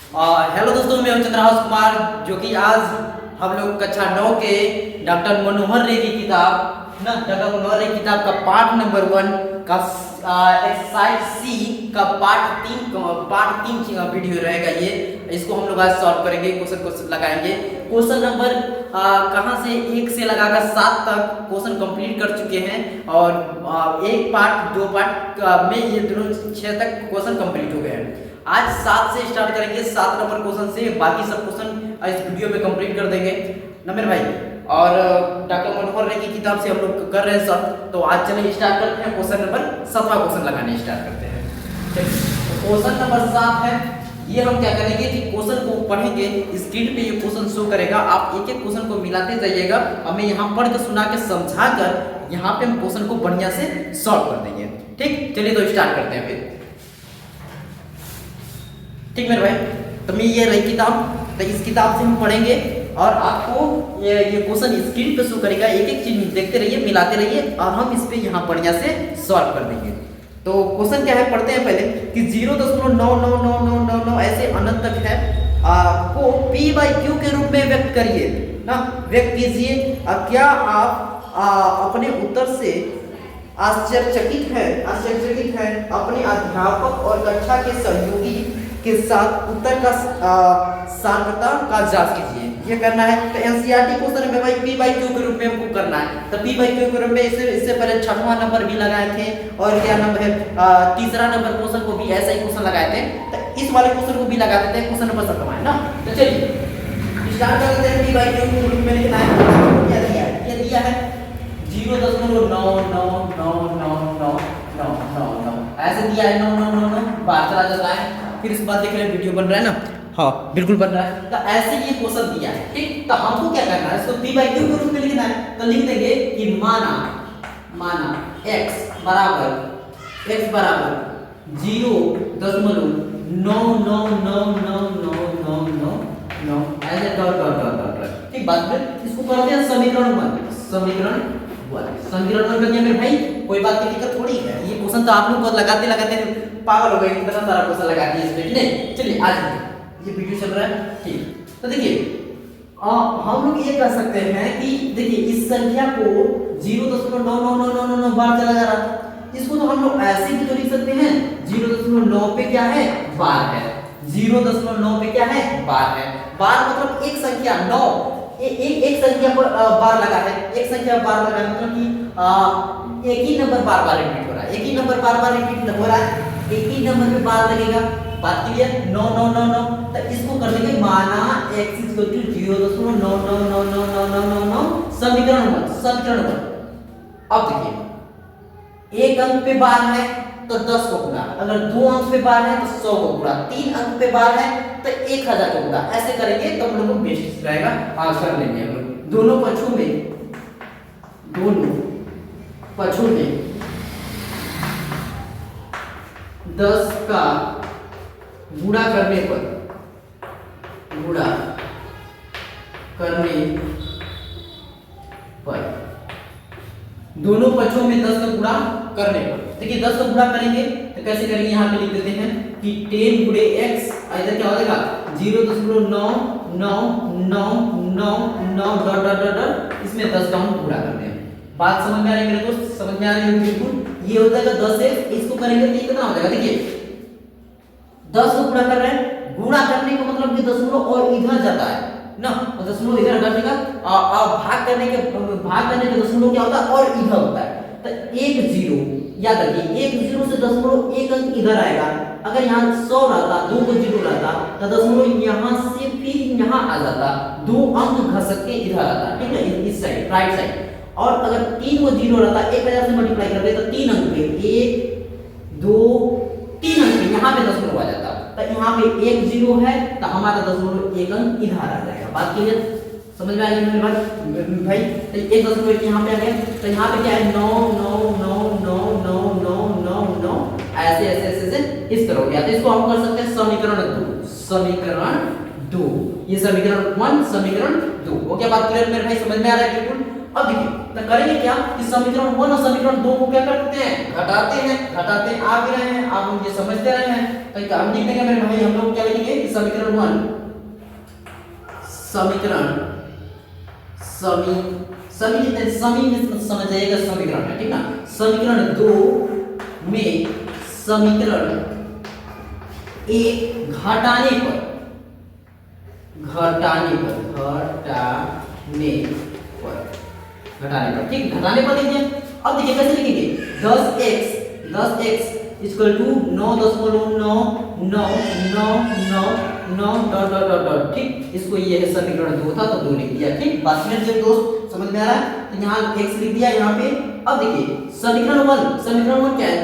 Hello दोस्तों, मैं हूं चंद्रहास कुमार, जो कि आज हम लोग कक्षा 9 के डॉक्टर मनोहर रे की किताब ना डॉक्टर मनोहर रे की किताब का पार्ट नंबर 1 का एक्सरसाइज सी का पार्ट 3 वीडियो रहेगा। ये इसको हम लोग आज सॉल्व करेंगे, क्वेश्चन को लगाएंगे। क्वेश्चन नंबर कहाँ से 1 से लगाकर 7 तक क्वेश्चन कंप्लीट कर चुके हैं और एक पार्ट 2 पार्ट में ये दोनों 6 तक क्वेश्चन कंप्लीट हो गए हैं। आज 7 से स्टार्ट करेंगे, 7 नंबर क्वेश्चन से बाकी सब क्वेश्चन इस वीडियो में कंप्लीट कर देंगे ना मेरे भाई। और डॉक्टर मनोहर रे की किताब से हम लोग कर रहे हैं सब, तो आज चलिए स्टार्ट करते हैं। क्वेश्चन नंबर 7वां क्वेश्चन लगाने स्टार्ट करते हैं। क्वेश्चन नंबर 7 है। ये हम क्या करेंगे कि क्वेश्चन को पढ़ेंगे, स्क्रीन पे ये क्वेश्चन शो करेगा, आप एक एक क्वेश्चन को मिलाते जाइएगा। हमें यहाँ पढ़ के सुना के समझा कर यहाँ पे हम क्वेश्चन को बढ़िया से सॉल्व कर देंगे। ठीक, चलिए तो स्टार्ट करते हैं फिर। ठीक मेरे भाई, तो मैं ये रही किताब, तो इस किताब से हम पढ़ेंगे और आपको ये क्वेश्चन स्क्रीन पे शो करेगा। एक एक चीज देखते रहिए, मिलाते रहिए और हम इस पे यहाँ बढ़िया से सॉल्व कर देंगे। तो क्वेश्चन क्या है, पढ़ते हैं पहले कि 0.99999 ऐसे अनंत तक है को p/q के रूप में व्यक्त करिए ना, व्यक्त कीजिए। क्या आप अपने उत्तर से आश्चर्यचकित है अपने अध्यापक और कक्षा के सहयोगी के साथ उत्तर का सार्थकता का जांच कीजिए। ये करना है तो एनसीईआरटी क्वेश्चन में भाई p/q के रूप में हमको करना है। तो p/q के रूप में इससे पहले 6वां नंबर भी लगाए थे और क्या नंबर है, तीसरा नंबर क्वेश्चन को भी ऐसा ही क्वेश्चन लगाए थे। तो इस वाले क्वेश्चन को भी लगा देते हैं, क्वेश्चन नंबर 7 है ना। तो चलिए स्टार्ट कर देते हैं। p/q के रूप में लिखना है, क्या दिया है, ये दिया है 0.9999999 ऐसे दिया है। 9 बार चला जाता है। फिर इस बात देख रहे हैं वीडियो बन रहा है ना, हाँ बिल्कुल बन रहा है। तो ऐसे ये क्वेश्चन दिया है। ठीक, तो हमको क्या करना है, इसको p/q के रूप में लिखना है। तो लिख देंगे कि माना x बराबर 0.9999999 ऐसे डॉट। ठीक, बाद में इसको करते हैं समीकरण 1। समीकरण 1 करने में भाई कोई बात की दिक्कत थोड़ी है। ये क्वेश्चन तो आप लोग को लगाते पागल हो गए, इतना सारा क्वेश्चन लगा दिए इसमें। नहीं चलिए आज ये वीडियो चल रहा है। ठीक, तो देखिए हम लोग ये कह सकते हैं कि देखिए इस संख्या को 0.99999 बार चला जा रहा था। इसको तो हम लोग ऐसे भी तो लिख सकते हैं 0.9 पे क्या है, बार है। 0.9 पे क्या है, बार है। बार मतलब एक संख्या 9 एक संख्या पर बार लगा है, एक संख्या बार लगा है मतलब कि एक ही नंबर बार बार रिपीट हो रहा है, एक ही नंबर बार बार रिपीट हो रहा है, एक ही नंबर पे बार लगेगा। बात क्लियर, 9 तो इसको कर देंगे माना x = 0.9999999 समीकरण 1। अब देखिए एक अंक पे बार है तो 10 को गुणा, अगर 2 अंक पे बार है तो 100 को गुणा, 3 अंक पे बार है तो 1000 को गुणा। ऐसे करेंगे तो हम लोग को बेस्ट रहेगा, आंसर लेंगे हम लोग। दोनों पक्षों में 10 का गुणा करने पर दोनों पक्षों में 10 का गुणा करने पर, देखिए 10 का गुणा करेंगे तो कैसे करेंगे, यहाँ पे लिख देते हैं कि 10 गुणे x, इधर क्या हो जाएगा 0.9999 इसमें 10 का हम गुणा करते हैं। बात समझ में आ रही है मेरे दोस्त, समझ में आ रही है बिल्कुल। ये हो जाएगा 10x, इसको करेंगे तो कितना हो जाएगा, देखिए 10 को गुणा कर रहे हैं, गुणा करने का मतलब कि दशमलव और इधर जाता है ना, दशमलव इधर हटा देगा। भाग करने के दशमलव क्या होता है, और इधर होता है। तो 1 0 याद रखिए, 1 0 से दशमलव एक अंक इधर आएगा। अगर यहाँ 100 रहता, 2 को 0 रहता तो दशमलव यहाँ से फिर यहाँ आ जाता, 2 अंक घसक के इधर आता। ठीक है, इस साइड राइट साइड। और अगर 3 को 0 रहता, 1000 से मल्टीप्लाई करते तो 3 अंक पे 1 2 3 अंक पे यहाँ पे दशमलव आ जाता। तो यहाँ पे 1 0 है तो हमारा दशमलव एक अंक इधर आ जाएगा। बात क्लियर, समझ में आ गई मेरे भाई। तो एक दशमलव यहाँ पे आ गया, तो यहाँ पे क्या है 9 9 9 9 9 9 9 9 ऐसे इस तरह हो गया। तो इसको हम कर सकते हैं समीकरण 2। ये समीकरण 1 समीकरण 2 हो गया। बात क्लियर मेरे भाई, समझ में आ रहा है बिल्कुल। अब देखिए तो करेंगे क्या कि समीकरण 1 और समीकरण 2 को क्या करते हैं, घटाते आ भी रहे हैं, आप मुझे समझते रहे हैं। तो हम लिख देंगे मेरे भाई, हम लोग क्या लिखेंगे कि समीकरण 1 समी में समझ जाइएगा समीकरण है, ठीक ना। समीकरण 2 में समीकरण 1 घटाने पर ठीक, घटाने पर लिखिए। अब देखिए कैसे लिखेंगे, 10x 9.99999 डॉट ठीक। इसको ये है समीकरण 2 था तो 2 लिख दिया, ठीक। बात में जो दोस्त समझ में आ रहा है तो यहाँ x लिख दिया यहाँ पे। अब देखिए समीकरण 1 क्या है,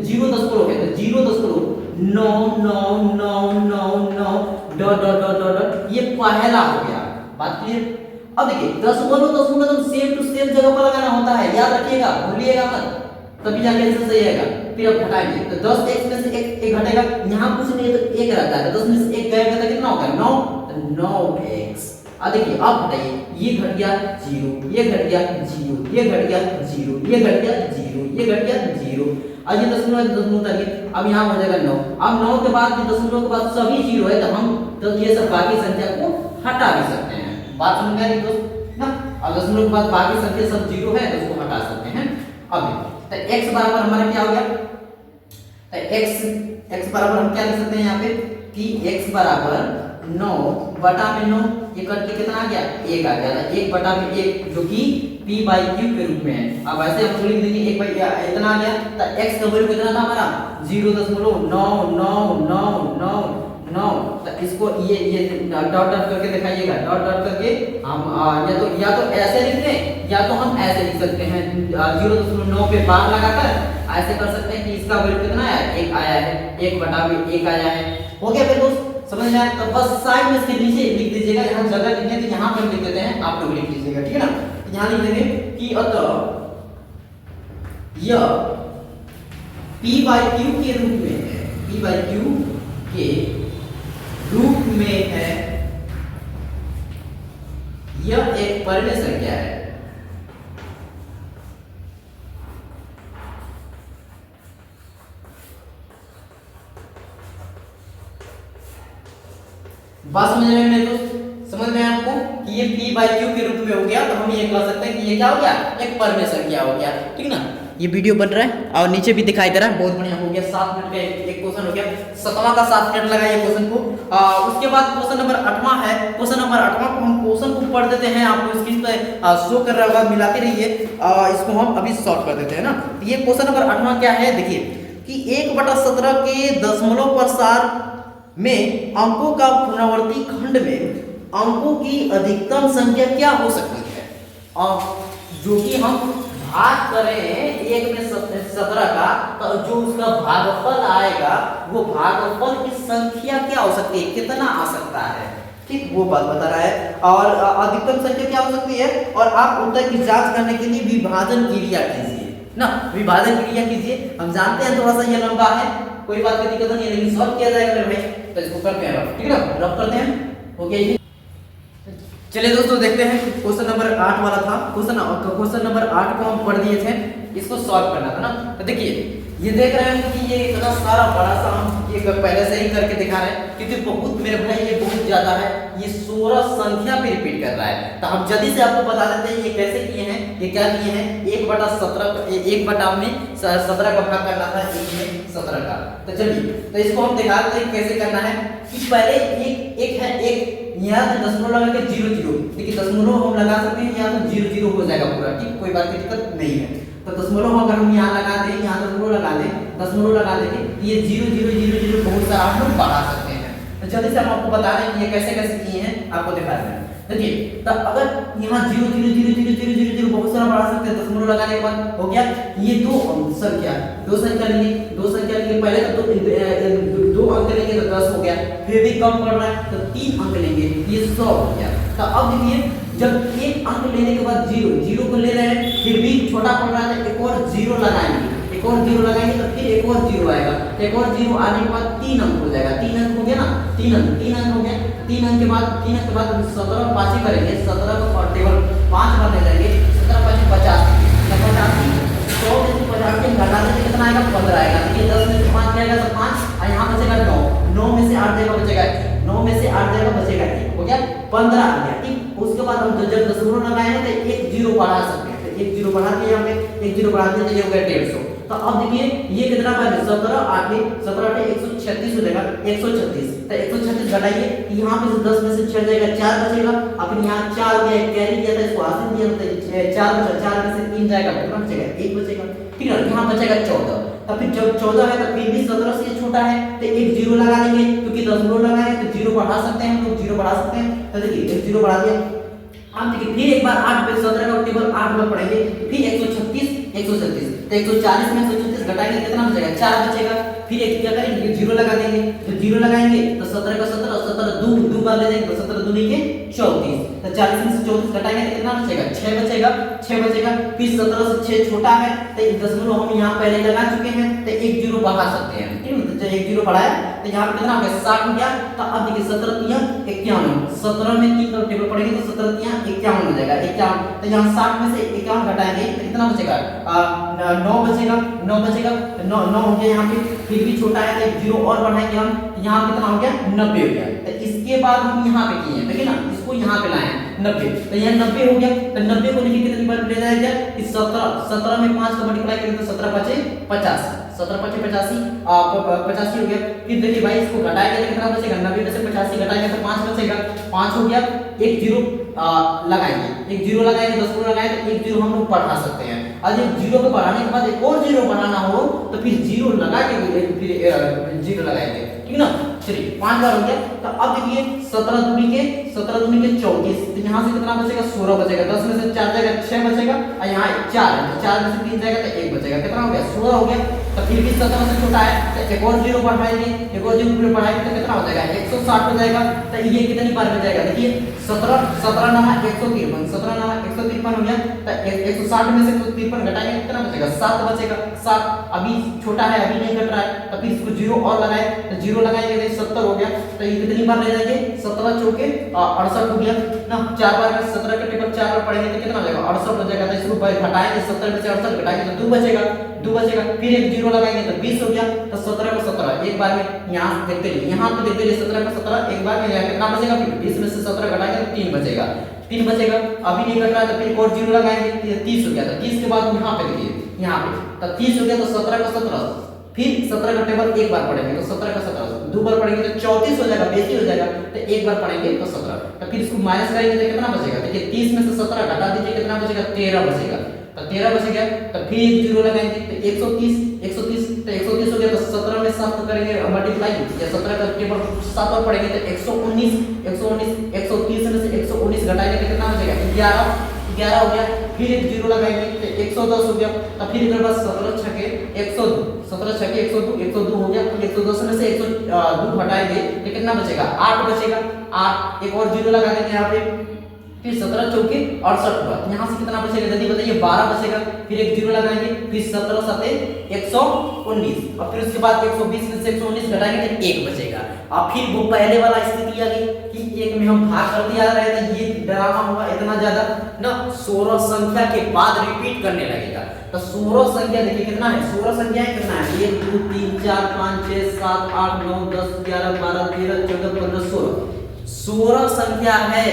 0.9 है तो 0.99999 डॉट ये पहला हो गया, बात क्लियर। अब देखिए 10 बोलो तो सेम टू सेम जगह पर लगाना होता है, याद रखिएगा, भूलिएगा मत, तभी जाके आंसर सही आएगा। फिर अब घटाएंगे तो 10x में से एक घटेगा, यहाँ कुछ नहीं है तो 1 रहता है, तो 10 में से 1 गएगा तो कितना होगा 9, तो 9x। अब देखिए अब घटाइए, ये घट गया 0, ये घट गया 0, ये घट गया 0, ये घट गया 0, ये घट गया 0। अब ये दशमलव तक, अब यहाँ हो जाएगा 9। अब 9 के बाद दशमलव के बाद सभी 0 है तो हम तो ये सब बाकी संख्या को हटा भी सकते हैं, बात समझ में आ रही दोस्त ना। अब दशमलव के बाद बाकी संख्या सब 0 है तो उसको हटा सकते हैं। अब तो x बराबर हमारा क्या हो गया, तो x बराबर हम क्या लिख सकते हैं यहाँ पे कि x बराबर 9 बटा में 9, ये कट के कितना आ गया 1 आ गया, 1 बटा में 1 जो कि p/q के रूप में है। अब ऐसे हम लिख देंगे 1 बाई इतना आ गया, तो x का वैल्यू कितना था हमारा 0.99999। तो इसको ये डॉट करके दिखाइएगा, डॉट करके हम या तो ऐसे लिख दें या तो हम ऐसे लिख सकते हैं 0.9 पे बार लगाकर ऐसे कर सकते हैं कि इसका वैल्यू कितना है 1 आया है, 1 बटा में 1 आया है। हो गया फिर दोस्त, समझ में आया। तो बस साइड में इसके नीचे लिख दीजिएगा, यहाँ जगह लिखने तो यहाँ पर लिख देते हैं, आप लोग लिख लीजिएगा, ठीक है ना। यहाँ लिख देंगे कि अतः यह p/q के रूप में है, p/q के रूप में है, यह एक परिमेय संख्या है। बात समझ में आए दोस्त, समझ में आया आपको कि ये p/q के रूप में हो गया, तो हम ये कह सकते हैं कि ये क्या हो गया एक परिमेय संख्या हो गया, ठीक ना। ये वीडियो बन रहा है और नीचे भी दिखाई दे रहा है, बहुत बढ़िया हो गया। 7 मिनट का एक क्वेश्चन हो गया, 7वां का 7 मिनट लगा ये क्वेश्चन को। उसके बाद क्वेश्चन नंबर 8वां है, क्वेश्चन नंबर 8वां को हम क्वेश्चन को पढ़ देते हैं, आपको स्क्रीन पे शो कर रहा होगा, मिलाते रहिए। इसको हम अभी सॉल्व कर देते हैं ना। ये क्वेश्चन नंबर 8वां क्या है, देखिए कि 1/17 के दशमलव प्रसार में अंकों का पुनरावर्ती खंड में अंकों की अधिकतम संख्या क्या हो सकती है, जो कि हम भाग करें 1 में 17 का, तो जो उसका भागफल आएगा वो भागफल की संख्या क्या हो सकती है, कितना आ सकता है, ठीक, वो बात बता रहा है। और अधिकतम संख्या क्या हो सकती है, और आप उत्तर की जांच करने के लिए विभाजन क्रिया कीजिए ना, विभाजन क्रिया कीजिए। हम जानते हैं थोड़ा सा ये लंबा है, कोई बात की दिक्कत नहीं है, लेकिन सॉल्व किया जाएगा मेरे भाई, तो इसको करते हैं, ठीक है ना, रब करते हैं। हो गया ये, चलिए दोस्तों देखते हैं क्वेश्चन नंबर 8 वाला था। क्वेश्चन नंबर 8 को हम पढ़ दिए थे, इसको सॉल्व करना था ना। तो देखिए ये देख रहे हैं कि ये इतना सारा बड़ा सा हम ये पहले से ही करके दिखा रहे हैं, क्योंकि बहुत मेरे भाई ये बहुत ज्यादा है, ये 16 संख्या पे रिपीट कर रहा है। तो हम जल्दी से आपको बता देते हैं ये कैसे किए हैं, ये क्या किए हैं 1/17 में 17 का भाग करना था 1 में 17 का। तो चलिए तो इसको हम दिखाते हैं कैसे करना है कि पहले एक है, एक यहाँ से दशमलव लगा के 0 देखिए दशमलव हम लगा सकते हैं, यहाँ तो 0 हो जाएगा पूरा, ठीक, कोई बात की दिक्कत नहीं है। तो दशमलव अगर हम यहाँ लगा दें, यहाँ दशमलव लगा दें, दशमलव लगा देंगे, ये 0 बहुत सारा हम लोग बढ़ा सकते हैं। तो जल्दी से हम आपको बता रहे हैं कि ये कैसे कैसे किए हैं, आपको दिखा रहे हैं। देखिए तो अगर यहाँ 0 बहुत सारा बढ़ा सकते हैं दशमलव लगाने के बाद, हो गया ये दो संख्या लेंगे, पहले तो 2 अंक लेंगे तो 10 हो गया, फिर भी कम पड़ रहा है तो 3 अंक लेंगे, ये 100 हो गया। तो अब देखिए जब 1 अंक लेने के बाद 0 को ले रहे हैं, फिर भी छोटा पड़ रहा है, एक और 0 लगाएंगे, तो फिर एक और 0 आएगा, एक और 0 आने के बाद 3 अंक हो जाएगा, 3 अंक हो गया ना, 3 अंक हो गया। 3 अंक के बाद 17 पाँच करेंगे, 17 को टेबल 5 बार ले जाएंगे, 17 85, 100 में से 85 हम घटा देंगे कितना आएगा 15 आएगा। देखिए 10 में से 5 जाएगा तो 5 और यहाँ बचेगा 9, 9 में से 8 जाएगा बचेगा 9 में से 8 जाएगा बचेगा 1, हो गया 15 आ गया। ठीक, उसके बाद हम जब दशमलव लगाए हैं तो एक जीरो बढ़ा सकते हैं, तो एक जीरो बढ़ा के यहाँ पे एक जीरो बढ़ा देते हैं, ये हो गया 150। तो अब देखिए ये कितना बन 17 8 17 8 136 हो जाएगा 136, तो 136 घटाइए यहाँ पे से 10 में से 6 जाएगा 4 बचेगा। अब यहाँ 4 गया कैरी किया था इसको हासिल दिया तो 4 बचा, 4 में से 3 जाएगा कितना बचेगा 1 बचेगा। ठीक है, यहाँ बचेगा 14। तो फिर जब 14 है तो फिर भी 17 से छोटा है तो एक जीरो लगा देंगे, क्योंकि दशमलव लगाए तो जीरो बढ़ा सकते हैं, हम लोग जीरो बढ़ा सकते हैं। तो देखिए एक जीरो बढ़ा दिया। अब देखिए फिर एक बार 8 पे 17 का टेबल 8 बार पढ़ेंगे, फिर 136 136 तो 140 में 136 घटाएंगे कितना बचेगा 4 बचेगा। फिर एक क्या करेंगे जीरो लगा देंगे, तो जीरो लगाएंगे तो 17 का 17 17 दो बार ले जाएंगे तो 17 दूनी के 34, तो 40 में से 34 घटाएंगे तो कितना बचेगा 6 बचेगा 6 बचेगा। फिर 17 से 6 छोटा है तो एक दशमलव हम यहाँ पहले लगा चुके हैं तो एक जीरो बढ़ा सकते हैं। ठीक है, तो एक जीरो बढ़ाया तो यहाँ पे कितना हो गया 60 हो गया। तो अब देखिए 17 3 51, 17 में 3 का टेबल पढ़ेंगे तो 17 3 51 हो जाएगा 51। तो यहाँ 60 में से 51 घटाएंगे तो कितना बचेगा 9 बचेगा 9 बचेगा 9 9 हो गया। यहाँ पे फिर भी छोटा है तो एक जीरो और बढ़ाएंगे हम, यहाँ कितना हो गया 90 हो गया। तो इसके बाद हम यहाँ पे किए देखिए ना, इसको यहाँ पे लाए 90, तो यहाँ 90 हो गया। तो 90 को देखिए कितनी बार ले जाएगा इस 17 में 5 का मल्टीप्लाई करें तो 17 5 85, 17 5 85 85 हो गया। फिर देखिए भाई इसको घटाएंगे तो कितना बचेगा 90 में से 85 घटाएंगे तो 5 बचेगा 5 हो गया। एक जीरो लगाएंगे, एक जीरो लगाएंगे 10 लगाए तो एक जीरो हम लोग बढ़ा सकते हैं। और एक जीरो को बढ़ाने के बाद एक और जीरो बढ़ाना हो तो फिर जीरो लगा के फिर जीरो लगाएंगे। ठीक ना, चलिए 5 बार हो गया। तो अब देखिए 17 दूनी के 34, तो यहाँ से कितना बचेगा 16 बचेगा, 10 में से 4 जाएगा 6 बचेगा और यहाँ 4 है तो 4 में से 3 जाएगा तो 1 बचेगा, कितना हो गया 16 हो गया। तो फिर भी 17 से छोटा है तो एक और जीरो बढ़ाएंगे, एक और जीरो बढ़ाएंगे तो कितना हो जाएगा 160 हो जाएगा। तो ये कितनी बार में जाएगा देखिए 17 17 9 153, 17 9 153 हो गया। तो 160 में से 153 घटाएंगे कितना बचेगा 7 बचेगा 7। अभी छोटा है अभी नहीं घट रहा है तो फिर इसको जीरो और लगाए तो जीरो लगाएंगे तो 70 हो गया। तो ये कितनी बार ले जाएंगे 17 चौके 68 हो गया ना, 4 बार में 17 का टेबल 4 बार पढ़ेंगे तो कितना हो जाएगा 68 हो जाएगा। तो इसको घटाएंगे 70 में से 68 घटाएंगे तो 2 बचेगा 2 बचेगा। फिर एक जीरो लगाएंगे तो 20 हो गया। तो 17 का 17 एक बार में यहाँ देखते रहिए, यहाँ पे देखते रहिए 17 का 17 एक बार में कितना बचेगा, फिर 20 में से 17 घटाएंगे तो 3 बचेगा 3 बचेगा। अभी नहीं घट रहा है तो फिर और जीरो लगाएंगे तो 30 हो गया। तो 30 के बाद यहाँ पे देखिए यहाँ पे तो 30 हो गया। तो 17 का 17 फिर 17 का टेबल एक बार पढ़ेंगे तो 17 का 17 दो बार पढ़ेंगे तो 34 हो जाएगा, बेसी हो जाएगा। तो एक बार पढ़ेंगे तो 17। तो फिर इसको माइनस करेंगे तो कितना बचेगा देखिए 30 में से 17 घटा दीजिए कितना बचेगा 13 बचेगा। तो 13 बचेगा। तो फिर एक जीरो लगाएंगे तो 130 तो 130 हो गया। तो 17 में 7 करेंगे मल्टीप्लाई या 17 का टेबल 7 और पढ़ेंगे तो 119 130 में से 119 घटाएंगे तो कितना बचेगा 11 हो गया। फिर एक जीरो लगाएंगे तो 110 हो गया। तो फिर इधर बस 17 छके 102 17 छके 102 हो गया। तो 110 में से 102 हटाएंगे तो कितना बचेगा 8 बचेगा 8। एक और जीरो लगा देंगे यहाँ पे फिर 17 चौके 68 हुआ। यहाँ से कितना बचेगा जल्दी बताइए 12 बचेगा। फिर एक जीरो लगाएंगे फिर 17 7 119 और फिर उसके बाद 120 में से 119 घटाएंगे तो 1 बचेगा। अब फिर वो पहले वाला स्थिति आ गई कि एक में हम भाग कर दिया रहे थे, ये ड्रामा होगा इतना ज्यादा ना 16 संख्या के बाद रिपीट करने लगेगा। तो 16 संख्या देखिए कितना है 16 संख्या है कितना है 1 2 3 4 5 6 7 8 9 10 11 12 13 14 15 16 संख्या है।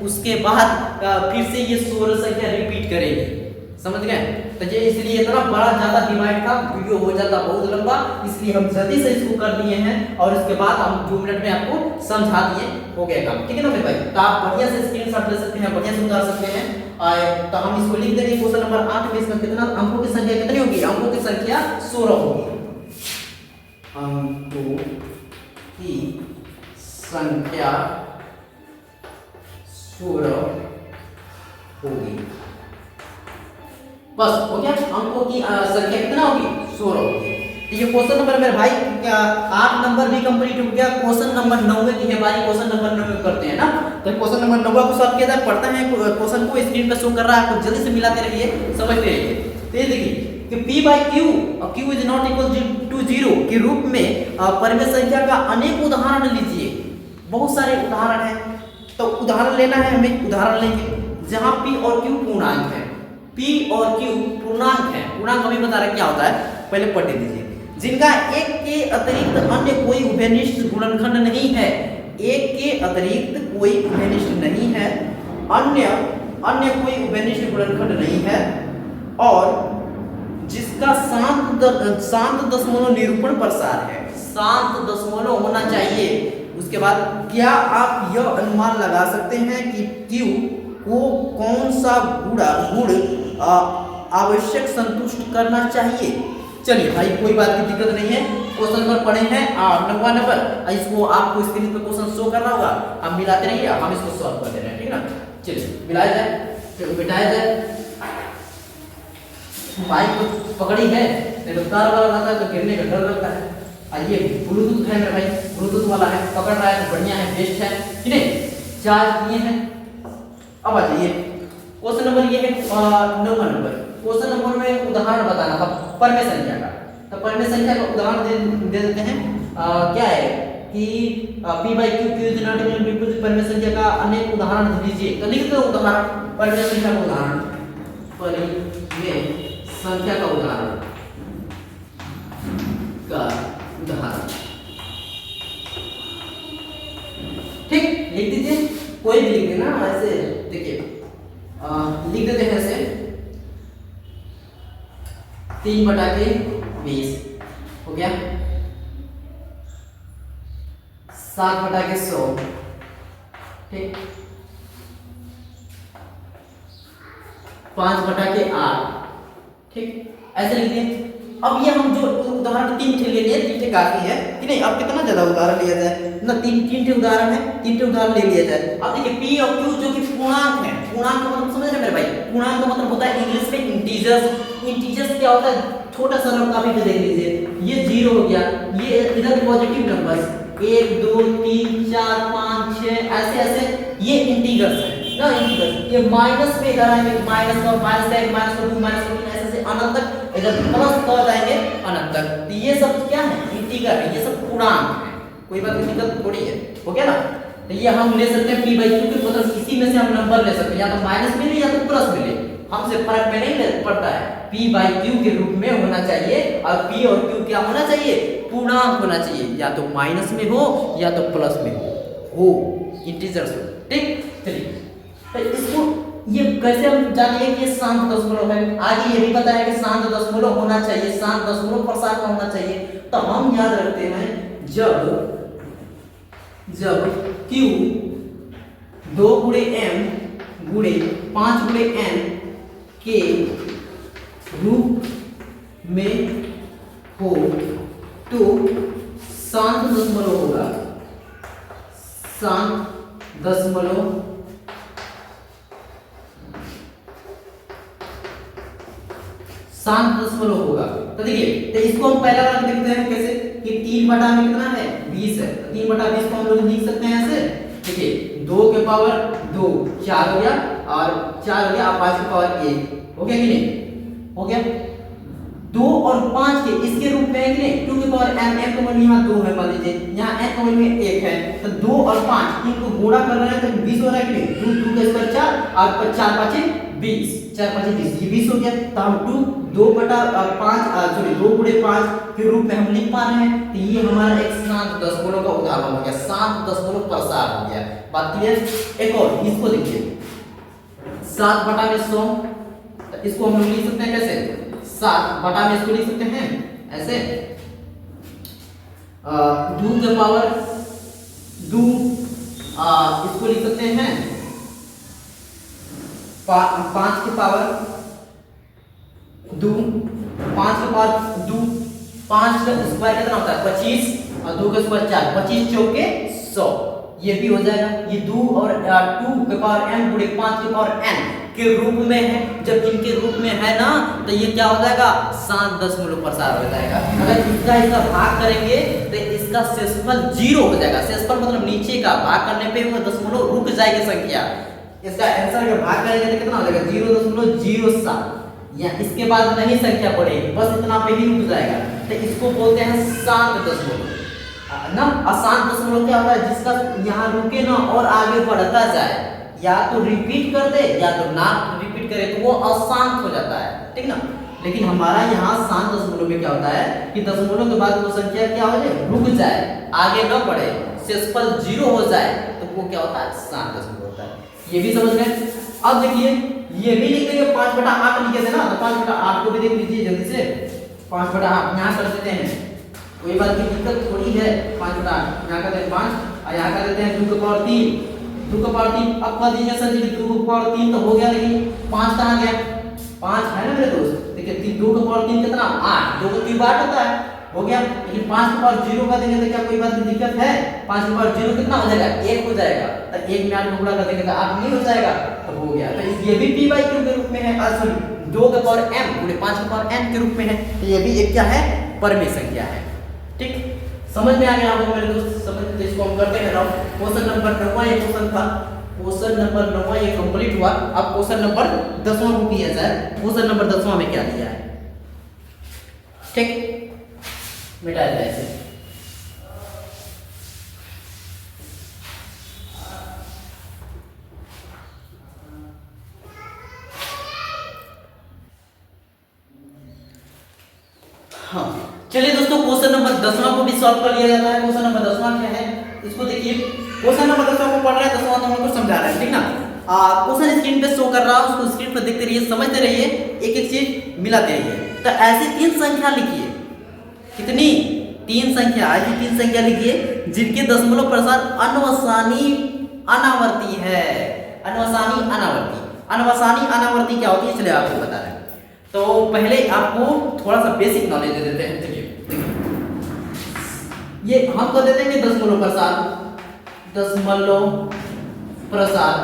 उसके बाद फिर से ये 16 संख्या रिपीट करेगी, समझ गए। तो ये इसलिए इतना बड़ा ज्यादा डिवाइड था, वीडियो हो जाता बहुत लंबा, इसलिए हम जल्दी से इसको कर दिए हैं और इसके बाद हम 2 मिनट में आपको समझा दिए, हो गया काम। ठीक है ना मेरे भाई। तो आप बढ़िया से स्क्रीनशॉट ले सकते हैं, बढ़िया से उतार सकते हैं। तो हम इसको लिख देंगे क्वेश्चन नंबर 8 में इसमें कितना अंकों की संख्या कितनी होगी, अंकों की संख्या 16 होगी। अंकों की संख्या 16 होगी। बस हो गया, अंकों की संख्या कितना होगी 16 होगी। तो ये क्वेश्चन नंबर मेरे भाई 8 नंबर भी कंप्लीट हो गया। क्वेश्चन नंबर 9 की हमारी क्वेश्चन नंबर 9 करते हैं ना। तो क्वेश्चन नंबर 9 को सॉल्व किया जाए, पढ़ते हैं क्वेश्चन को, स्क्रीन पे शो कर रहा है, आपको जल्दी से मिलाते रहिए, समझते रहिए। तो ये देखिए कि p by q और q is not equal to 0 के रूप में परिमेय संख्या का अनेक उदाहरण लीजिए। बहुत सारे उदाहरण हैं, तो उदाहरण लेना है हमें, उदाहरण लेंगे जहां p और q पूर्णांक है। P और Q पूर्णांक है। पूर्णांक अभी बता रहे क्या होता है, पहले पढ़ लीजिए। जिनका एक के अतिरिक्त अन्य कोई उभयनिष्ठ गुणनखंड नहीं है, एक के अतिरिक्त कोई उभयनिष्ठ नहीं है, अन्य कोई उभयनिष्ठ गुणनखंड नहीं है, और जिसका शांत दशमलव निरूपण प्रसार है, शांत दशमलव होना चाहिए। उसके बाद क्या आप यह अनुमान लगा सकते हैं कि Q को कौन सा गुण आवश्यक संतुष्ट करना चाहिए? चलिए भाई कोई बात की दिक्कत नहीं है, क्वेश्चन नंबर पढ़े हैं 9वां नंबर, इसको आपको स्क्रीन पे क्वेश्चन शो करना होगा, हम मिलाते रहिए, हम इसको सॉल्व कर दे रहे हैं, ठीक है ना। चलिए मिलाया जाए, फिर मिटाया जाए। माइक तो पकड़ी है, नहीं तो तार वाला रहता है तो गिरने का डर लगता है। आइए ब्लूटूथ है मेरे भाई, ब्लूटूथ वाला है, पकड़ रहा है तो बढ़िया है, बेस्ट है, ठीक है। चार्ज किए हैं। अब आ जाइए क्वेश्चन नंबर ये है 9वां नंबर। क्वेश्चन नंबर में उदाहरण बताना था परमेय संख्या का, तो परमेय संख्या का उदाहरण दे देते हैं। क्या है कि P/Q Q is not equal to परमेय संख्या का अनेक उदाहरण दीजिए, तो लिख दो उदाहरण, परमेय संख्या का उदाहरण, परमेय संख्या का उदाहरण ठीक, लिख दीजिए, कोई भी लिख देना ऐसे, देखिए लिख देते हैं ऐसे 3/20 हो गया, 7/100, ठीक, 5/8, ठीक, ऐसे लिख दिए। अब ये हम जो उदाहरण 3 ठे ले लिए, 3 ठे काफी है कि नहीं, अब कितना ज्यादा उदाहरण लिया जाए ना, 3 ठे उदाहरण है, 3 ठे उदाहरण ले लिया जाए। अब देखिए P और Q जो कि पूर्णांक है, पूर्णांक का मतलब समझ रहे मेरे भाई, पूर्णांक का मतलब होता है इंग्लिश में इंटीजर्स। इंटीजर्स क्या होता है, छोटा सा नंबर काफी पे देख लीजिए, ये 0 हो गया, ये इधर पॉजिटिव नंबर्स 1 2 3 4 5 6 ऐसे ऐसे, ये इंटीजर्स है ना, इंटीजर्स। ये माइनस में इधर आएंगे, माइनस का -1 -2 -3 ऐसे अनंत तक, इधर प्लस कर आएंगे अनंत तक, तो ये सब क्या है, इंटीजर है, ये सब पूर्णांक है, कोई बात की दिक्कत थोड़ी है, हो गया ना। तो ये हम ले सकते हैं P/Q के, मतलब इसी में से हम नंबर ले सकते हैं, या तो माइनस मिले या तो प्लस मिले, हमसे फर्क में नहीं पड़ता है, P/Q के रूप में होना चाहिए, और P और Q क्या होना चाहिए, पूर्णांक होना चाहिए, या तो माइनस में हो या तो प्लस में हो इंटीजर्स हो, ठीक। चलिए तो इसको ये कैसे हम जानिए कि ये शांत दशमलव है, आगे ये भी पता है कि शांत दशमलव होना चाहिए, शांत दशमलव प्रसार का होना चाहिए, तो हम याद रखते हैं जब Q 2 गुणे m गुणे 5 गुणे n के रूप में हो तो शांत दशमलव होगा, शांत दशमलव शांत दशमलव होगा। तो देखिए, तो इसको हम पहला वाला देखते हैं कैसे कि 3 में कितना है 20 है, तो 3/20 को हम लोग लिख सकते हैं ऐसे, देखिए 2 के पावर 2 4 हो गया, और 4 हो गया, और 5 के पावर 1 हो गया कि नहीं, हो गया। 2 और 5 के इसके रूप में है कि नहीं, 2 के पावर m, m का मान यहाँ 2 है, मान लीजिए यहाँ n का मान 1 है, तो 2 और 5 इनको गुणा कर रहे हैं तो 20 हो रहा है कि नहीं, 2 का स्क्वायर 4 और 4 5 20, 4 5 20, ये 20 हो गया। तो हम 2 गुणे 5 के रूप में हम लिख पा रहे हैं, तो ये हमारा एक शांत दशमलव का उदाहरण हो गया, शांत दशमलव प्रसार हो गया। बात क्लियर। एक और इसको देखिए 7/100, इसको हम लोग लिख सकते हैं कैसे, 7 में इसको लिख सकते हैं ऐसे, 2 के पावर 2 इसको लिख सकते हैं 5 के पावर 2, 5 के पावर 2, 5 का स्क्वायर कितना होता है 25, और 2 का स्क्वायर 4, 25 चौके 100, ये भी हो जाएगा। ये 2 और 2 के पावर m गुणे 5 के पावर n के रूप में है, जब इनके रूप में है ना, तो ये क्या हो जाएगा, शांत दशमलव प्रसार हो जाएगा। अगर इसका भाग करेंगे तो इसका शेषफल 0 हो जाएगा, शेषफल मतलब नीचे का भाग करने पे वो दशमलव रुक जाएगी संख्या, इसका आंसर का भाग करेंगे तो कितना हो जाएगा 0.07, या इसके बाद नहीं संख्या बढ़ेगी, बस इतना पे ही रुक जाएगा, तो इसको बोलते हैं शांत दशमलव ना। अशांत दशमलव क्या होता है, जिसका यहाँ रुके ना और आगे बढ़ता जाए, या तो रिपीट कर दे या तो ना रिपीट करे तो वो अशांत हो जाता है, ठीक ना। लेकिन हमारा यहाँ शांत दशमलव में क्या होता है कि दशमलव के बाद वो संख्या क्या हो जाए, रुक जाए, आगे न बढ़े, शेषफल 0 हो जाए तो वो क्या होता है, शांत दशमलव होता है। ये भी समझ गए। अब देखिए ये भी लिख देंगे 5/8 लिखे थे ना, तो 5/8 को भी देख लीजिए जल्दी से। 5/8 यहाँ कर देते हैं, कोई बात की दिक्कत थोड़ी है। 5/8 यहाँ कर देते हैं 5 और यहाँ कर देते हैं 2 की पावर 3, 2 की पावर 3। अब कह दीजिए सर जी 2 की पावर 3 तो हो गया, लेकिन 5 कहाँ गया, 5 है ना मेरे दोस्त। देखिए 2 की पावर 3 कितना, 8, 2 को 3 8 होता है, हो गया। लेकिन 5 की पावर 0 का देंगे तो क्या कोई बात की दिक्कत है, 5 की पावर 0 कितना हो जाएगा, 1 हो जाएगा। तो 1 में 8 को गुणा कर देंगे तो 8 नहीं हो जाएगा, तो हो गया। तो ये भी p/q के रूप में है, सॉरी 2 की पावर m गुणे 5 की पावर n के रूप में है, तो ये भी एक क्या है, परमेय संख्या है। ठीक, समझ में आ गया आपको मेरे दोस्त, समझ तो इसको हम करते हैं राउंड। क्वेश्चन नंबर 9 ये क्वेश्चन था, क्वेश्चन नंबर 9 ये कंप्लीट हुआ। अब क्वेश्चन नंबर 10वां को किया जाए। क्वेश्चन नंबर 10वां में क्या दिया है, ठीक, मिटा दिया इसे। हाँ चलिए दोस्तों, क्वेश्चन नंबर 10वां को भी सॉल्व कर लिया जाता है। क्वेश्चन नंबर 10वां क्या है, इसको देखिए। क्वेश्चन नंबर 10वां को पढ़ रहे हैं, 10वां तो हमको समझा रहे हैं, ठीक ना। क्वेश्चन स्क्रीन पे शो कर रहा है, उसको स्क्रीन पे देखते रहिए, समझते रहिए, एक एक चीज मिलाते रहिए। तो ऐसी 3 संख्या लिखिए, कितनी, 3 संख्या, ऐसी 3 संख्या लिखिए जिनके दशमलव प्रसार अनवसानी अनावर्ती है। अनवसानी अनावर्ती, अनवसानी अनावर्ती क्या होती है, चलिए आपको बता रहे हैं। तो पहले आपको थोड़ा सा बेसिक नॉलेज दे देते हैं। देखिए ये हम कर देते हैं कि दशमलव प्रसार, दशमलव प्रसार,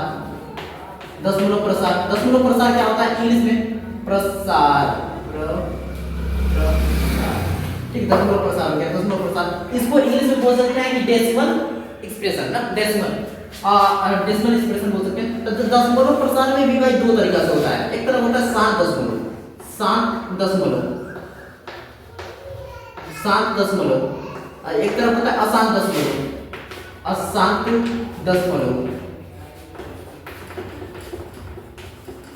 दशमलव प्रसार, दशमलव प्रसार क्या होता है इंग्लिश में, प्रसार, ठीक, दशमलव प्रसार हो गया, दशमलव प्रसार। इसको इंग्लिश में बोल सकते हैं कि डेसिमल एक्सप्रेशन ना, डेसिमल डेसिमल एक्सप्रेशन बोल सकते हैं। तो दशमलव प्रसार में भी भाई 2 तरीका से होता है। एक तरफ होता है शांत दशमलव, शांत दशमलव, शांत दशमलव, और एक तरफ होता है अशांत दशमलव, अशांत दशमलव।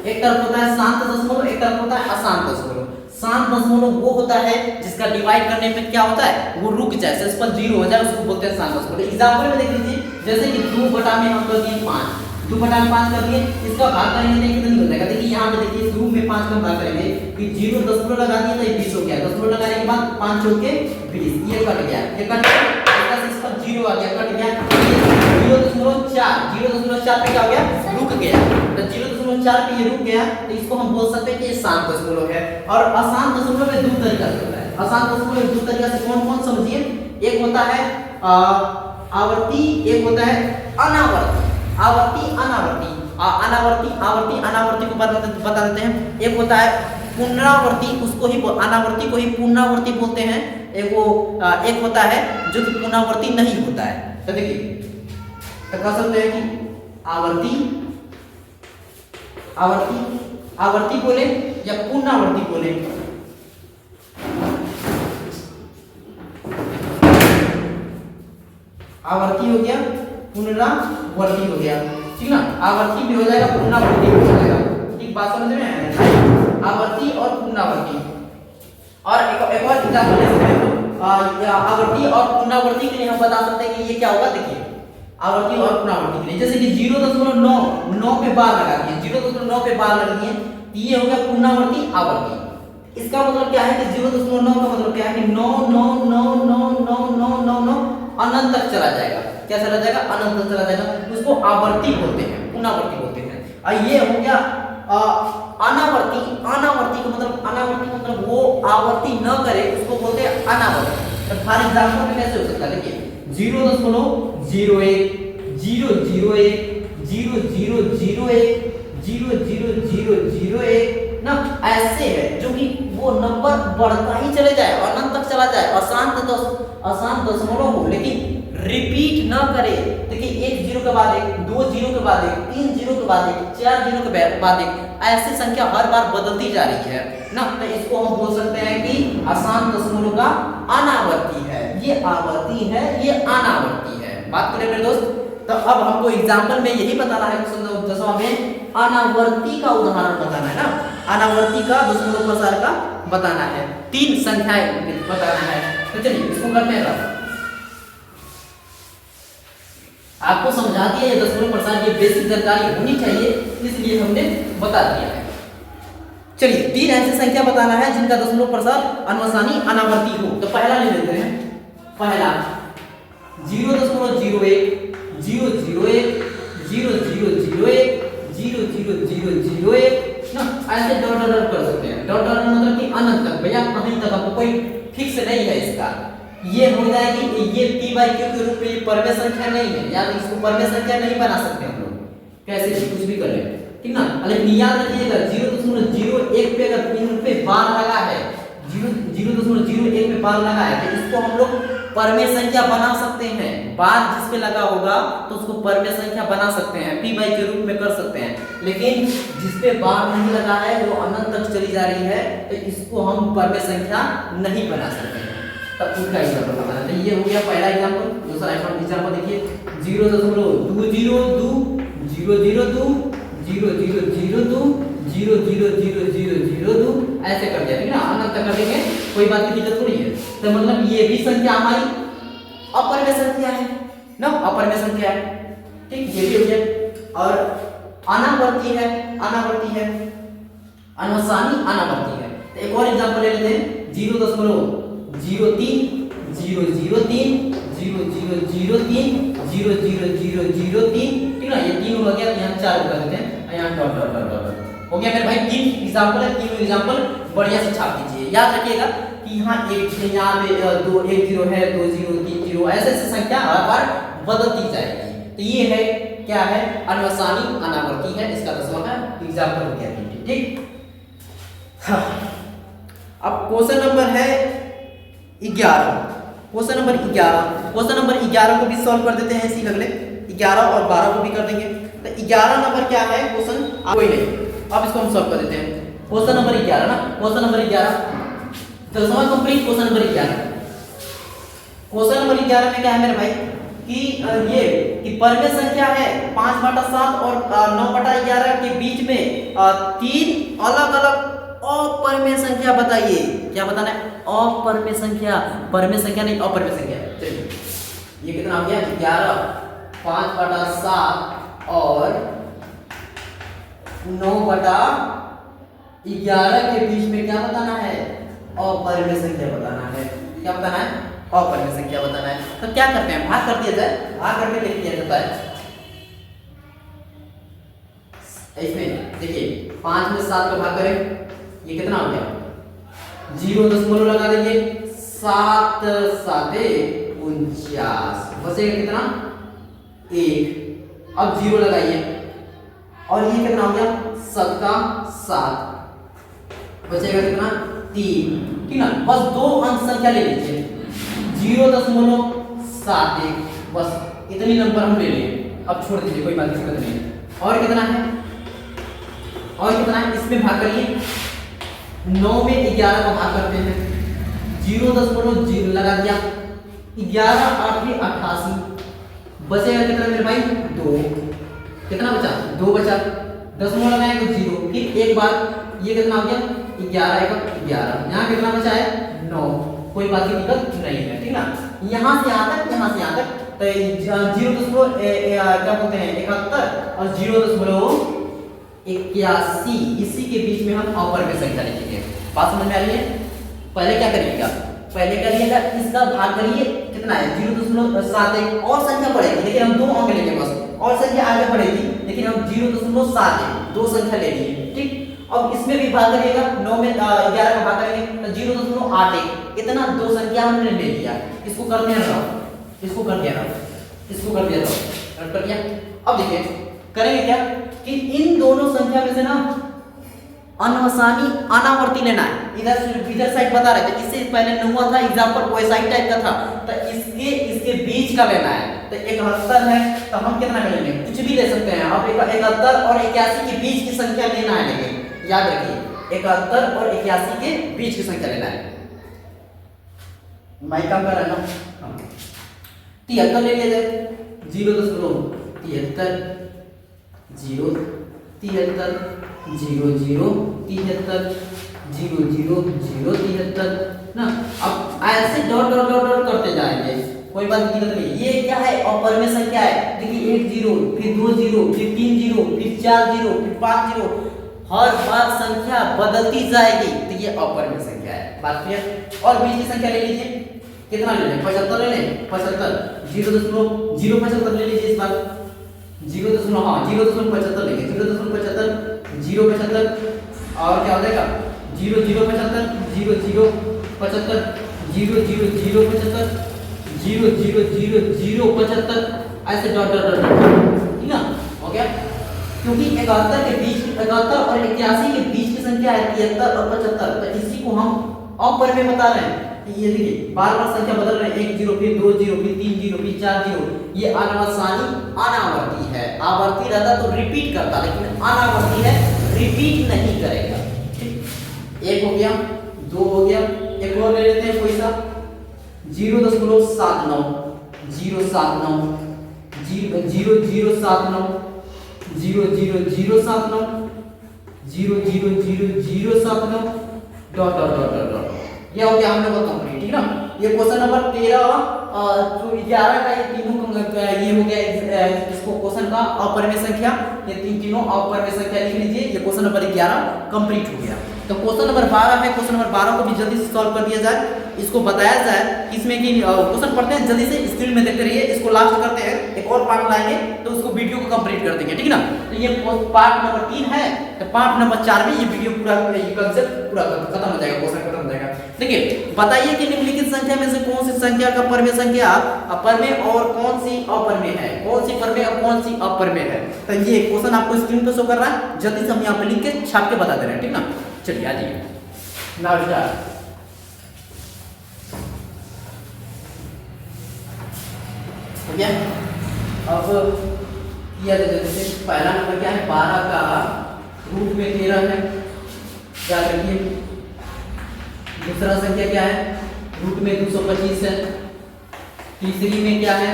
एक तरफ होता है शांत दशमलव, एक तरफ होता है अशांत दशमलव। शांत दशमलव वो होता है जिसका डिवाइड करने पे क्या होता है, वो रुक जाए, शेषफल 0 हो जाए, उसको बोलते हैं शांत दशमलव। एग्जांपल में देख लीजिए, जैसे कि 2 बटा में हम कर दिए 5, 2 बटा में 5 कर दिए, इसका भाग करेंगे तो कितना हो जाएगा। देखिए यहाँ पे देखिए शुरू में 5 का भाग करेंगे कि 0 दशमलव लगा दिए तो 20 हो गया, दशमलव लगाने के बाद 5 चौके 20, ये कट गया, ये कट गया, इसका शेषफल 0 आ गया, कट गया। 0.4, 0.4 पे क्या हो गया, रुक गया। तो 0.4 पे ये रुक गया, तो इसको हम बोल सकते हैं कि ये शांत दशमलव है। और अशांत दशमलव में 2 तरीका से होता है। अशांत दशमलव में 2 तरीका से कौन-कौन समझिए, एक होता है आवर्ती, एक होता है अनावर्ती। आवर्ती अनावर्ती, अनावर्ती आवर्ती अनावर्ती को बता देते हैं। एक होता है पुनरावर्ती, उसको ही अनावर्ती को ही पुनरावर्ती बोलते हैं। एक होता है जो कि पुनरावर्ती नहीं होता है। तो देखिए तो कह सकते हैं कि आवर्ती, आवर्ती, आवर्ती बोले या पुनरावर्ती बोले। आवर्ती हो गया, पुनरावर्ती हो गया, ठीक ना। आवर्ती भी हो जाएगा, पुनरावर्ती भी हो जाएगा, ठीक, बात समझ में आया। आवर्ती और पुनरावर्ती। और एक और एग्जांपल ले सकते हैं, आवर्ती और पुनरावर्ती के लिए हम बता सकते हैं कि ये क्या होगा। देखिए आवर्ती और पुनरावर्ती के लिए, जैसे कि 0.9 पे बार लगा दिए, 0.9 पे बार लगा दिए, ये हो गया पुनरावर्ती आवर्ती। इसका मतलब क्या है कि 0.9 का मतलब क्या है कि 9 9 9 9 9 9 9 9 अनंत तक चला जाएगा। क्या चला जाएगा, अनंत तक चला जाएगा, उसको आवर्ती बोलते हैं, पुनरावर्ती बोलते हैं। और ये हो गया अनावर्ती। अनावर्ती का मतलब, अनावर्ती का मतलब वो आवर्ती न करे, उसको बोलते हैं अनावर्ती। तो फॉर एग्जांपल में कैसे हो सकता है, देखिए 0.01 0.001 0.001 0.0001 ना, ऐसे है जो कि वो नंबर बढ़ता ही चले जाए, अनंत तक चला जाए, अशांत दशमलव हो, लेकिन रिपीट ना करे। देखिए 1 0 के बाद 1, 2 0 के बाद 1, 3 0 के बाद 1, 4 0 के बाद 1, ऐसी संख्या हर बार बदलती जा रही है ना। तो इसको हम बोल सकते हैं कि अशांत दशमलव का अनावर्ती है। ये आवर्ती है, ये अनावर्ती है। बात करें मेरे दोस्त, तो अब हमको एग्जाम्पल में यही बताना है, क्वेश्चन 10वां में अनावर्ती का उदाहरण बताना है ना, अनावर्ती का दशमलव प्रसार का बताना है, 3 संख्याएं बताना है। तो चलिए इसको करते हैं। आपको समझा दिया ये दशमलव प्रसार की बेसिक जानकारी होनी चाहिए, इसलिए हमने बता दिया है। चलिए 3 ऐसी संख्या बताना है जिनका दशमलव प्रसार अनवसानी अनावर्ती हो। तो पहला ले लेते हैं, पहला 0.01 001 0001 00001 ना, ऐसे डॉट डॉट कर सकते हैं। डॉट डॉट मतलब कि अनंत तक, भैया कहीं तक, आपको कोई फिक्स नहीं है इसका। ये हो जाएगी, ये p/q के रूप में परमेय संख्या नहीं है, यार इसको परमेय संख्या नहीं बना सकते हम लोग, कैसे भी कुछ भी कर ले, ठीक ना। लेकिन याद रखिएगा 0.01 पे अगर पिन पे बार लगा है, 0.01 पे बार लगा है, तो इसको हम लोग परमेय संख्या बना सकते हैं। बार जिस पे लगा होगा तो उसको परमेय संख्या बना सकते हैं, p/q के रूप में कर सकते हैं। लेकिन जिस पे बार नहीं लगा है वो अनंत तक चली जा रही है, तो इसको हम परमेय संख्या नहीं बना सकते हैं। तब उसका एग्जांपल बताना है। ये हो गया पहला एग्जांपल। दूसरा एग्जांपल देखिए 0.202 002 0002 00002 ऐसे कर दिया, ठीक ना, अनंत तक कर देंगे, कोई बात की दिक्कत थोड़ी है। तो मतलब ये भी संख्या हमारी अपरमेय संख्या है ना, अपरमेय संख्या है, ठीक, ये भी हो गया। और अनावर्ती है, अनावर्ती है, अनवसानी अनावर्ती है। तो एक और एग्जांपल ले लेते हैं 0.03 003 0003 000003, ठीक ना, ये 3 हो गया, यहाँ 4 कर देते हैं, यहाँ डॉट डॉट डॉट डॉट हो गया मेरे भाई। 3 एग्जांपल है, 3 एग्जांपल बढ़िया से छाप दीजिए। याद रखिएगा कि यहाँ एक यहाँ पे 2 1 0 है, 2 0 3 0 ऐसे ऐसे संख्या हर बार बदलती जाएगी। तो ये है क्या है, अनवसानी अनावर्ती है, इसका 10वां का एग्जांपल हो गया, ठीक। हाँ, अब क्वेश्चन नंबर है 11, क्वेश्चन नंबर 11, क्वेश्चन नंबर 11 को भी सॉल्व कर देते हैं, इसी अगले 11 और 12 को भी कर देंगे। तो 11 नंबर क्या है क्वेश्चन, कोई नहीं, अब इसको हम सॉल्व कर देते हैं। क्वेश्चन नंबर 11 ना, क्वेश्चन नंबर 11 10वां complete question number 11। Question number 11 में क्या है मेरे भाई कि ये कि परमेय संख्या है 5/7 और 9/11 के बीच में 3 अलग अलग अपरमेय संख्या बताइए। क्या बताना है, अपरमेय संख्या, परमेय संख्या नहीं, अपरमेय संख्या। चलिए ये कितना हो गया 11 5/7 और 9/11 के बीच में क्या बताना है, अपरमेय संख्या बताना है। क्या बताना है, अपरमेय संख्या बताना है। तो क्या करते हैं, भाग कर दिया जाए, भाग करके लिख दिया जाता है। इसमें देखिए 5 में 7 को भाग करें, ये कितना हो गया, 0 लगा देंगे, 7 7 49, बचेगा कितना 1। अब 0 लगाइए और ये कितना हो गया 7 का 7, बचेगा कितना 3, ठीक ना। बस 2 अंक संख्या ले लीजिए 0.71, बस इतनी नंबर हम ले लिए। अब छोड़ दीजिए, कोई बात दिक्कत नहीं है। और कितना है, और कितना है, इसमें भाग करिए, 9 में 11 का भाग करते हैं, 0.0 लगा दिया, 11 8 88, बचेगा कितना मेरे भाई 2, कितना बचा 2 बचा, दशमलव लगाएंगे तो 0, फिर एक बार ये कितना हो गया 11 1 11, यहाँ कितना बचा है 9, कोई बात की दिक्कत नहीं है, ठीक ना। यहाँ से यहाँ तक, यहाँ से यहाँ तक, तो 0 क्या बोलते हैं 71 और 0.81, इसी के बीच में हम अपरमेय संख्या लिखेंगे। बात समझ में आ रही है। पहले क्या करिएगा, पहले करिएगा इसका भाग करिए, कितना है 0.71, और संख्या बढ़ेगी लेकिन हम 2 अंक लेंगे बस, और संख्या आगे बढ़ेगी लेकिन हम 0.71 2 संख्या ले लिए, ठीक। अब इसमें भी भाग करिएगा, 9 में 11 का भाग करेंगे तो 0.81, इतना 2 संख्या हमने ले लिया। इसको कर दिया ना, इसको कर दिया ना, इसको कर दिया ना, कर दिया। अब देखिए करेंगे क्या कि इन दोनों संख्या में से ना अनवसानी अनावर्ती लेना है। इधर साइड बता रहे थे, इससे पहले न हुआ था एग्जांपल वैसा ही टाइप का था, तो इसके बीच का लेना है। तो 71 है तो हम कितना लेंगे, कुछ भी ले सकते हैं। अब 71 और 81 के बीच की संख्या लेना है, लेकिन याद रखिए 71 और 81 के बीच की संख्या लेना है। माइक काम कर रहा है ना, 73 ले लिया जाए, 0.0 73 0 73 0 0 73 0 0 0 73 ना। अब ऐसे डॉट डॉट डॉट डॉट करते जाएंगे, कोई बात की दिक्कत नहीं। ये क्या है, अपर में संख्या है। देखिए 1 0, फिर 2 0, फिर 3 0, फिर 4 0, फिर 5 0, हर बार संख्या बदलती जाएगी, तो ये अपर में संख्या है। बात क्लियर। और बीच की संख्या ले लीजिए, कितना ले लें, 75 ले लें, 75 0.075 ले लीजिए इस बार 0.75 लेंगे, 0.75 0.75 और क्या हो जाएगा 0.075 0.075 0.00075 0.00075 ऐसे डॉट डॉट डॉट, ठीक ना, हो गया। क्योंकि 71 के बीच 71 और 81 के बीच की संख्या है 73 और 75, तो इसी को हम अपर में बता रहे हैं। ये देखिए बार बार संख्या बदल रहे हैं, 1 0 फिर 2 0 फिर 3 0 फिर 4 0, ये अनावर्ती है। आवर्ती रहता तो रिपीट करता, लेकिन अनावर्ती है, रिपीट नहीं करेगा। ठीक, एक हो गया, 2 हो गया, एक और ले लेते हैं कोई सा 0.79 079 0.0079 0.0079 0.0079 डॉट डॉट डॉट डॉट। ये हो गया हम लोग का कंप्लीट, ठीक ना। ये क्वेश्चन नंबर 13 जो 11 का ये तीनों ये हो गया इसको क्वेश्चन का अपर में संख्या, ये तीनों अपर में संख्या लिख लीजिए। ये क्वेश्चन नंबर 11 कंप्लीट हो गया। तो क्वेश्चन नंबर 12 है, क्वेश्चन नंबर 12 को भी जल्दी से सॉल्व कर दिया जाए, इसको बताया जाए इसमें कि क्वेश्चन पढ़ते हैं जल्दी से, स्क्रीन में देखते रहिए। इसको लास्ट करते हैं, एक और पार्ट लाएंगे तो उसको वीडियो को कंप्लीट कर देंगे, ठीक ना। तो ये पार्ट नंबर 3 है, तो पार्ट नंबर 4 में ये वीडियो पूरा ये कंसेप्ट पूरा खत्म हो जाएगा, क्वेश्चन खत्म हो जाएगा। देखिए बताइए कि निम्नलिखित संख्या में से कौन सी संख्या का पर में संख्या अपर में और कौन सी अपर में है, कौन सी पर में और कौन सी अपर में है। तो ये क्वेश्चन आपको स्क्रीन पे शो कर रहा है, जल्दी से हम यहाँ पे लिख के छाप के बता दे रहे हैं, ठीक ना। चलिए आ जाइए, नाउ स्टार्ट। ठीक है, अब किया जैसे पहला नंबर क्या है, 12 का रूट में 13 है, याद रखिए। दूसरा संख्या क्या है, रूट में 225 है। तीसरी में क्या है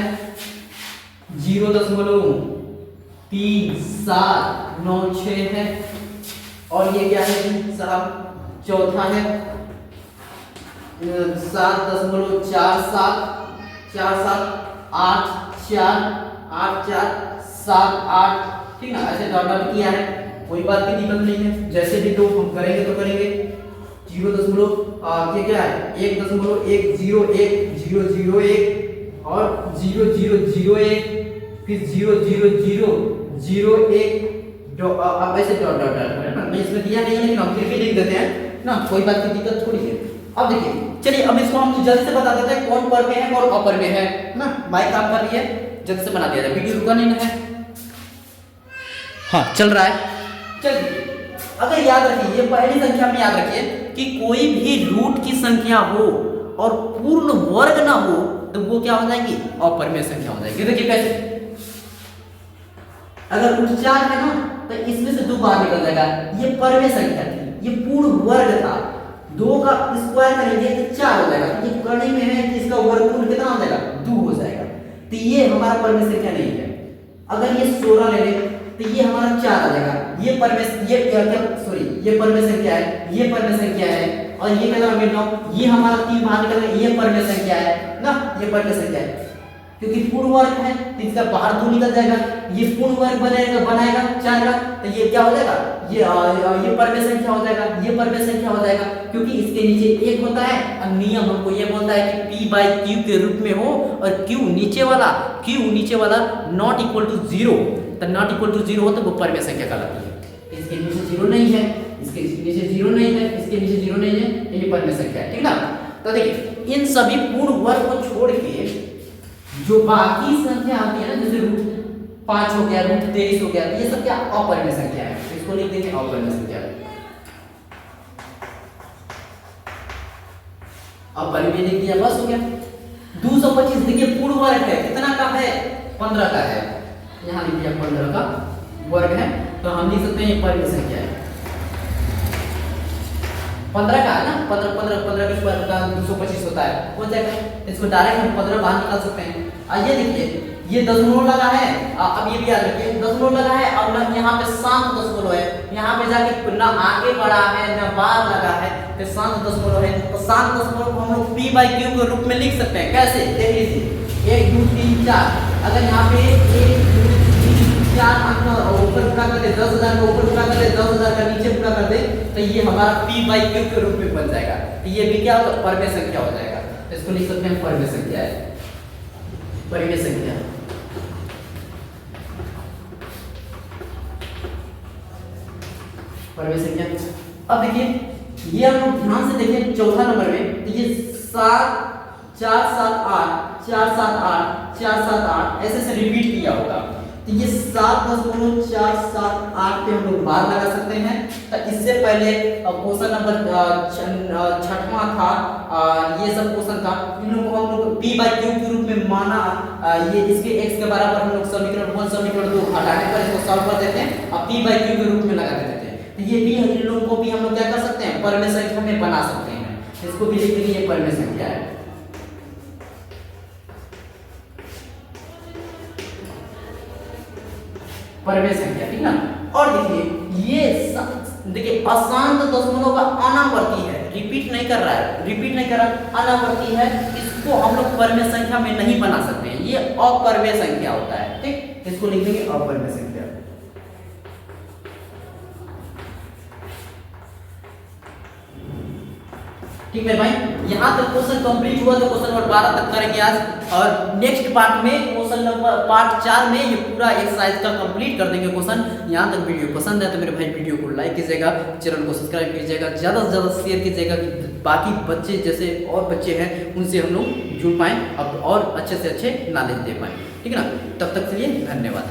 0.3796 है। और ये क्या है साहब, चौथा है 7.4784 ठीक ना, ऐसे डॉट डॉट किया है, कोई बात की दिक्कत नहीं है। जैसे भी तो हम करेंगे तो करेंगे। 0. ये क्या है 1.101001 और 0001 फिर 00001 अब ऐसे डॉट डॉट डॉट है ना, मैं इसमें दिया नहीं है लेकिन हम फिर भी लिख देते हैं ना, कोई बात की दिक्कत थोड़ी है। अब देखिए चलिए, अब इसको हम जल्दी से बता देते हैं कौन पर में है और अपर में है ना। माइक काम कर रही है, जल्दी से बना दिया जाए, वीडियो रुका नहीं है। हाँ चल रहा है। चलिए अगर याद रखिए, ये पहली संख्या में याद रखिए कि कोई भी रूट की संख्या हो और पूर्ण वर्ग ना हो तो वो क्या हो जाएगी, अपर में संख्या हो जाएगी। देखिए कैसे, अगर रूट 4 है ना तो इसमें से 2 बाहर निकल जाएगा, ये पर में संख्या थी, ये पूर्ण वर्ग था। 2 का स्क्वायर करेंगे तो 4 हो जाएगा, ये करने में है कि इसका वर्गमूल कितना हो जाएगा, 2 हो जाएगा। तो ये हमारा पर में संख्या नहीं है। अगर ये 16 ले ले तो ये हमारा 4 आ जाएगा। ये पर में ये सॉरी ये पर में संख्या है, ये पर में संख्या है, और ये कितना हो गया 9, ये हमारा 3 बाहर निकल गया, ये पर में संख्या है ना, ये पर में संख्या है। क्योंकि पूर्ण वर्ग है तो इसका बाहर 2 निकल जाएगा, ये पूर्ण वर्ग बनाएगा 4 का, तो ये क्या हो जाएगा, ये पर में संख्या हो जाएगा, ये पर में संख्या हो जाएगा। क्योंकि इसके नीचे 1 होता है और नियम हमको ये बोलता है कि p/q के रूप में हो और q नीचे वाला नॉट इक्वल टू 0, तो नॉट इक्वल टू 0 हो तो वो पर में संख्या कहलाती है। इसके नीचे 0 नहीं है, इसके नीचे 0 नहीं है, इसके नीचे 0 नहीं है, ये पर में संख्या है, ठीक ना। तो देखिए इन सभी पूर्ण वर्ग को छोड़ के जो बाकी संख्या आती है ना, जैसे रूट 5 हो गया, रूट 23 हो गया, ये सब क्या अपर में संख्या है, इसको लिख देंगे अपर में संख्या। अपर में लिख दिया, बस हो गया। 225 देखिए पूर्ण वर्ग है, कितना का है 15 का है, यहाँ लिख दिया 15 का वर्ग है, तो हम लिख सकते हैं ये पर में संख्या है। 15 का है ना, 15 का स्क्वायर का 225 होता है, हो जाएगा। इसको डायरेक्ट हम 15 बाहर निकाल सकते हैं। ये देखिए ये दशमलव लगा है, अब ये भी याद रखिए दशमलव लगा है, अब ना यहाँ पे शांत दशमलव है, यहाँ पे जाके ना आगे बढ़ा है ना बाहर लगा है, तो शांत दशमलव है। तो शांत दशमलव को हम लोग p बाई क्यू के रूप में लिख सकते हैं। कैसे, देख लीजिए 1 2 3 4, अगर यहाँ पे 1 2 3 4 अंक ऊपर पूरा कर दे, 10,000 का ऊपर पूरा कर दे, 10,000 का नीचे पूरा कर दे, तो ये हमारा p बाई क्यू के रूप में बन जाएगा। तो ये भी क्या होगा, परमेय संख्या हो जाएगा। तो इसको लिख सकते हैं परमेय संख्या है, परमेय संख्या। परमेय संख्या। अब देखिए ये हम लोग ध्यान से देखें चौथा नंबर में, तो ये 7 4 7 8 4 7 8 4 7 8 ऐसे से रिपीट किया होगा। तो ये 7.478 पे हम लोग बार लगा सकते हैं। तो इससे पहले क्वेश्चन नंबर 6वां था, ये सब क्वेश्चन था, इन लोगों को हम लोग p बाई क्यू के रूप में माना। ये इसके x के बराबर हम लोग समीकरण 1 समीकरण 2 हटाने पर इसको सॉल्व कर देते हैं और p बाई क्यू के रूप में लगा देते हैं। तो ये भी इन लोगों को भी हम लोग क्या कर सकते हैं, परमेय संख्या में बना सकते हैं। इसको भी लिख देंगे, ये परमेय संख्या है। परमेय संख्या, ठीक ना। और देखिए ये देखिए अशांत दशमलव का अनावर्ती है, रिपीट नहीं कर रहा है, रिपीट नहीं कर रहा, अनावर्ती है। इसको हम लोग परमेय संख्या में नहीं बना सकते हैं, ये अपरमेय संख्या होता है। ठीक, इसको लिख देंगे अपरमेय संख्या। ठीक है भाई, यहाँ तक क्वेश्चन कंप्लीट हुआ। तो क्वेश्चन नंबर 12 तक करेंगे आज, और नेक्स्ट पार्ट में क्वेश्चन नंबर पार्ट 4 में ये पूरा एक्सरसाइज का कंप्लीट कर देंगे क्वेश्चन। यहाँ तक वीडियो पसंद है तो मेरे भाई वीडियो को लाइक कीजिएगा, चैनल को सब्सक्राइब कीजिएगा, ज़्यादा से ज़्यादा शेयर कीजिएगा कि बाकी बच्चे जैसे और बच्चे हैं उनसे हम लोग जुड़ पाएँ अब और अच्छे से अच्छे नॉलेज दे पाएँ। ठीक है ना, तब तक के लिए धन्यवाद।